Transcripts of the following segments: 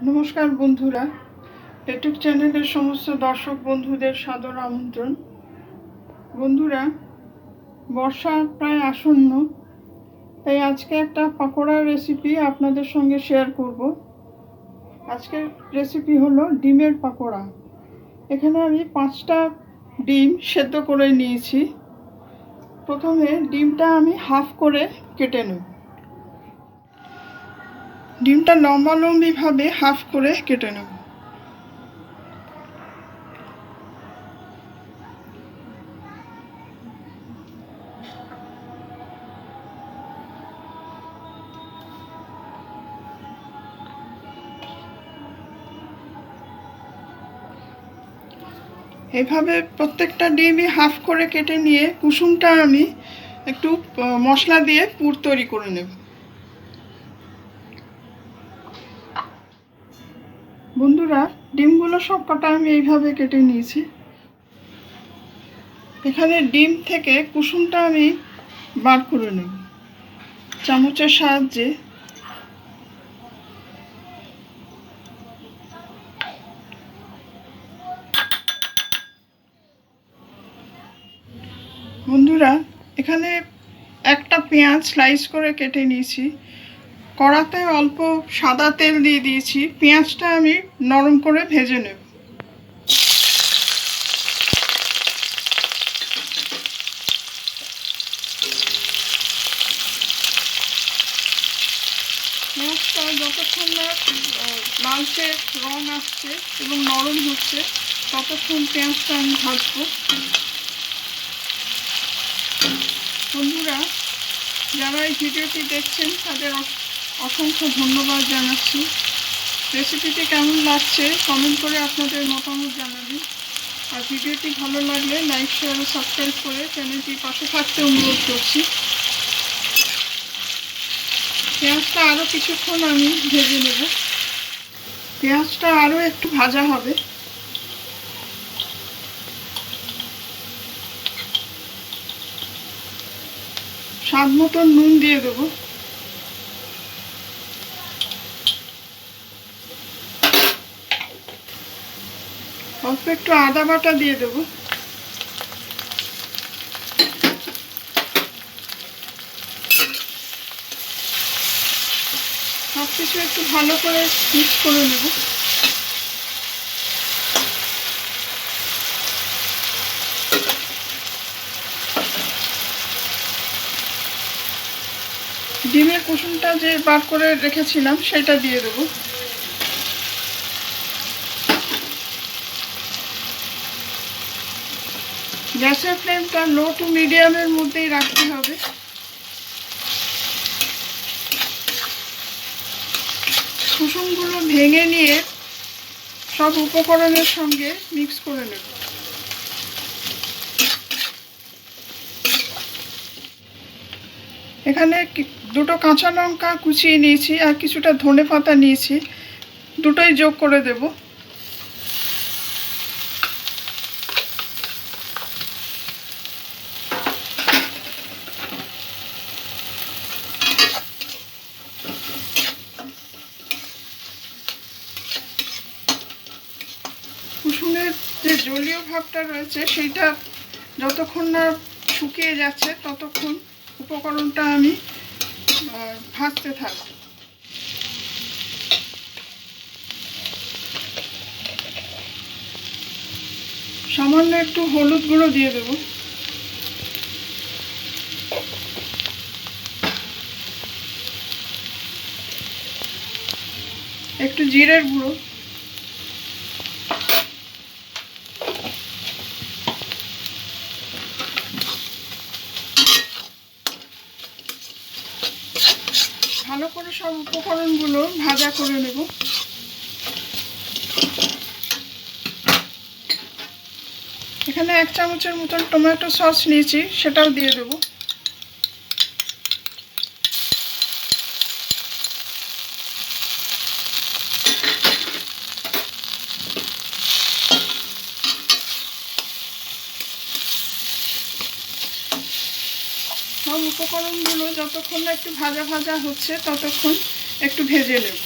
নমস্কার বন্ধুরা, ইউটিউব চ্যানেলের সমস্ত দর্শক বন্ধুদের সাদর আমন্ত্রণ। বন্ধুরা, বর্ষা প্রায় আসন্ন, তাই আজকে একটা পাকোড়ার রেসিপি আপনাদের সঙ্গে শেয়ার করব। আজকের রেসিপি হলো ডিমের পাকোড়া। এখানে আমি 5টা ডিম সেদ্ধ করে নিয়েছি। প্রথমে ডিমটা আমি হাফ করে কেটে নেব। ডিমটা লম্বালম্বিভাবে হাফ করে কেটে নেব। এভাবে প্রত্যেকটা ডিমই হাফ করে কেটে নিয়ে কুসুমটা আমি একটু মশলা দিয়ে পুর তৈরি করে নেব। বন্ধুরা, ডিমগুলো সব কটা আমি এইভাবে কেটে নিয়েছি। এখানে ডিম থেকে কুসুমটা আমি বার করে নেব চামচের সাহায্যে। বন্ধুরা, এখানে একটা পেঁয়াজ স্লাইস করে কেটে নিয়েছি। কড়াতে অল্প সাদা তেল দিয়ে দিয়েছি। পেঁয়াজটা আমি নরম করে ভেজে নেব। পেঁয়াজটা যতক্ষণ না লালচে রং আসছে এবং নরম হচ্ছে ততক্ষণ পেঁয়াজটা আমি ভাজবো। বন্ধুরা, যারা এই ভিডিওটি দেখছেন তাদের অসংখ্য ধন্যবাদ জানাচ্ছি। রেসিপিটি কেমন লাগছে কমেন্ট করে আপনাদের মতামত জানাবেন। আর ভিডিওটি ভালো লাগলে লাইক, শেয়ার ও সাবস্ক্রাইব করে চ্যানেলটির পাশে থাকতে অনুরোধ করছি। পেঁয়াজটা আরও কিছুক্ষণ আমি ভেজে নেব। পেঁয়াজটা আরও একটু ভাজা হবে। স্বাদ মতন নুন দিয়ে দেবো। অল্প একটু আদা বাটা দিয়ে দেবো। সব কিছু একটু ভালো করে মিক্স করে নেব। ডিমের কুসুমটা যে বার করে রেখেছিলাম সেটা দিয়ে দেবো। গ্যাসের ফ্লেমটা লো টু মিডিয়ামের মধ্যেই রাখতে হবে। কুসুমগুলো ভেঙে নিয়ে সব উপকরণের সঙ্গে মিক্স করে নেব। এখানে দুটো কাঁচা লঙ্কা কুচিয়ে নিয়েছি আর কিছুটা ধনেপাতা নিয়েছি, দুটোই যোগ করে দেব। কুসুমের যে জলীয় ভাবটা রয়েছে সেইটা যতক্ষণ না শুকিয়ে যাচ্ছে ততক্ষণ উপকরণটা আমি ভাজতে থাকব। সামান্য একটু হলুদ গুঁড়ো দিয়ে দেব। একটু জিরের গুঁড়ো, ভালো করে সব উপকরণগুলো ভাজা করে নেব। এখানে 1 চামচের মতন টমেটো সস নিয়েছি, সেটাও দিয়ে দেব। সব উপকরণ উপকরণগুলো যতক্ষণ না একটু ভাজা ভাজা হচ্ছে ততক্ষণ একটু ভেজে নেব।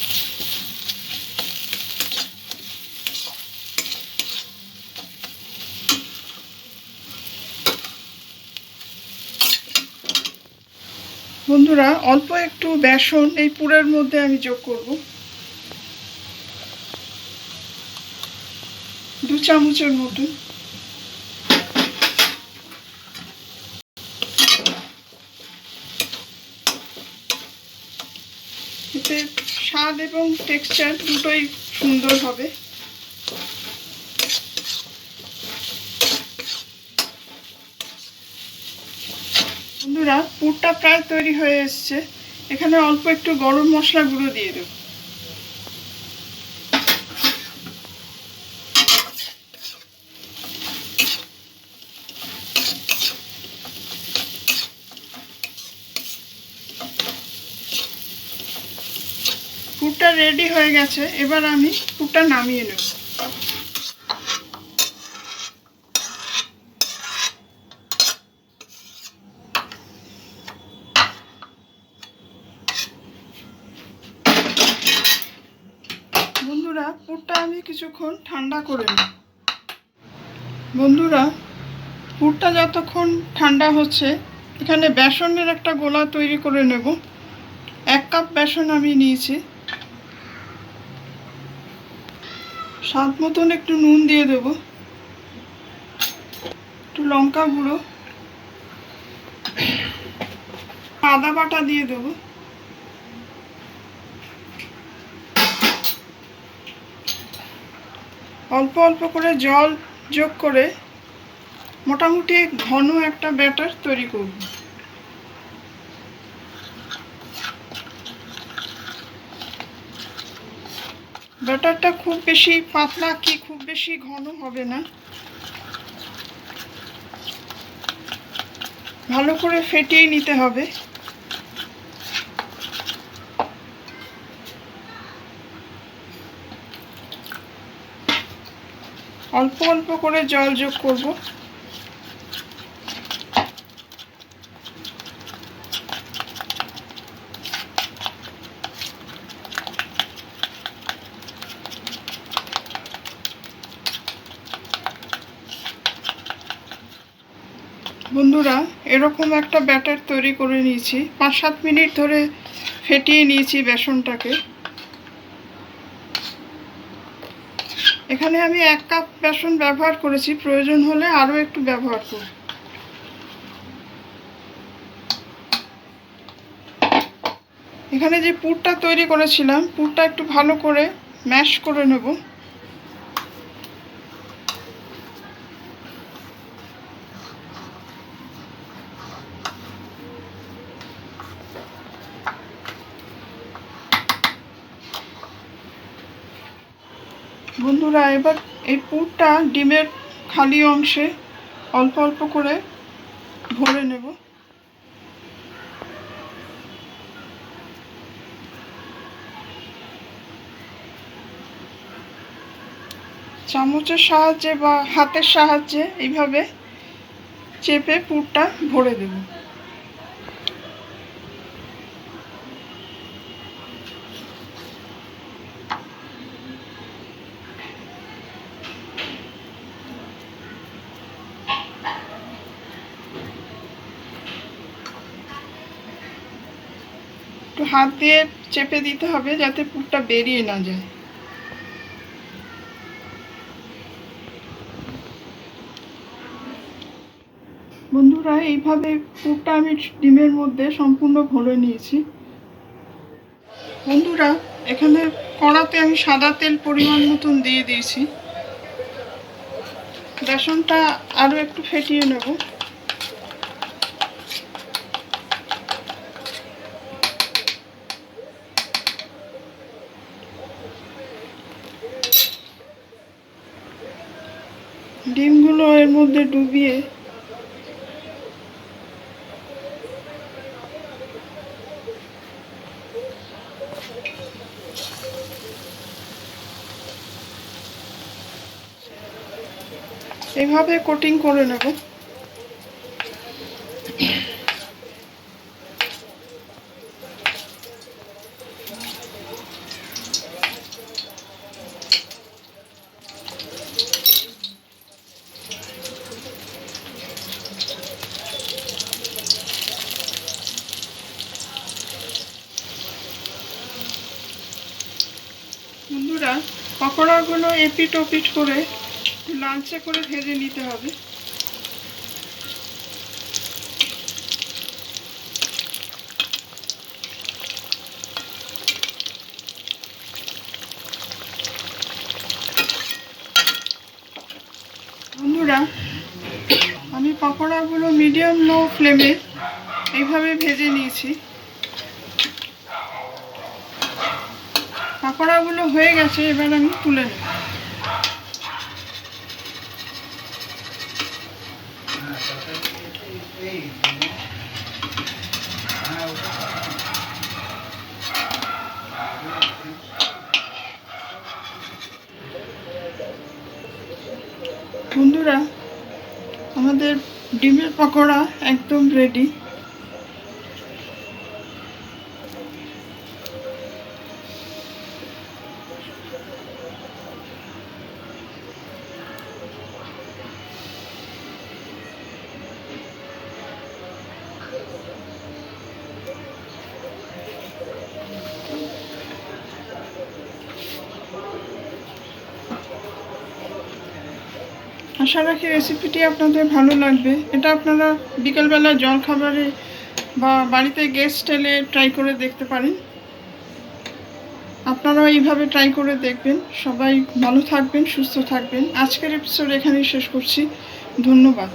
বন্ধুরা, অল্প একটু বেসন এই পুরের মধ্যে আমি যোগ করব, 2 চামচের মতো। এতে স্বাদ এবং টেক্সচার দুটোই সুন্দর হবে। বন্ধুরা, পুরটা প্রায় তৈরি হয়ে এসছে। এখানে অল্প একটু গরম মশলা গুঁড়ো দিয়ে দেব। পুরটা রেডি হয়ে গেছে, এবার আমি পুরটা নামিয়ে নেব। বন্ধুরা, পুরটা আমি কিছুক্ষণ ঠান্ডা করে নেব। বন্ধুরা, পুরটা যতক্ষণ ঠান্ডা হচ্ছে এখানে বেসনের একটা গোলা তৈরি করে নেব। 1 কাপ বেসন আমি নিয়েছি। স্বাদ মতন একটু নুন দিয়ে দেব, একটু লঙ্কা গুঁড়ো, আদা বাটা দিয়ে দেব, অল্প অল্প করে জল যোগ করে মোটামুটি ঘন একটা ব্যাটার তৈরি করব। ব্যাটারটা খুব বেশি পাতলা কি খুব বেশি ঘন হবে না, ভালো করে ফেটিয়ে নিতে হবে। অল্প অল্প করে জল যোগ করব। বন্ধুরা, এরকম একটা ব্যাটার তৈরি করে নিয়েছি। 5-7 মিনিট ধরে ফেটিয়ে নিয়েছি বেসনটাকে। এখানে আমি 1 কাপ বেসন ব্যবহার করেছি, প্রয়োজন হলে আরও একটু ব্যবহার করব। এখানে যে পুরটা তৈরি করেছিলাম, পুরটা একটু ভালো করে ম্যাশ করে নেব। বন্ধুরা, এবার এই পুরটা ডিমের খালি অংশে অল্প অল্প করে ভরে নেব। চামচের সাহায্যে বা হাতের সাহায্যে এইভাবে চেপে পুরটা ভরে দেব। একটু হাত দিয়ে চেপে দিতে হবে যাতে পুরটা বেরিয়ে না যায়। বন্ধুরা, এইভাবে পুরটা আমি ডিমের মধ্যে সম্পূর্ণ ভরে নিয়েছি। বন্ধুরা, এখানে কড়াতে আমি সাদা তেল পরিমাণ মতন দিয়ে দিয়েছি। বেসনটা আরও একটু ফেটিয়ে নেব। ডিমগুলো এর মধ্যে ডুবিয়ে এইভাবে কোটিং করে নেব। পকোড়াগুলো এপিট ওপিট করে লালচে করে ভেজে নিতে হবে। বন্ধুরা, আমি পকোড়াগুলো মিডিয়াম লো ফ্লেমে এইভাবে ভেজে নিয়েছি। পকোড়াগুলো হয়ে গেছে, এবার আমি তুলে নেব। বন্ধুরা, আমাদের ডিমের পকোড়া একদম রেডি। আশা রাখি রেসিপিটি আপনাদের ভালো লাগবে। এটা আপনারা বিকেলবেলা জলখাবারে বা বাড়িতে গেস্ট এলে ট্রাই করে দেখতে পারেন। আপনারাও এইভাবে ট্রাই করে দেখবেন। সবাই ভালো থাকবেন, সুস্থ থাকবেন। আজকের এপিসোড এখানেই শেষ করছি। ধন্যবাদ।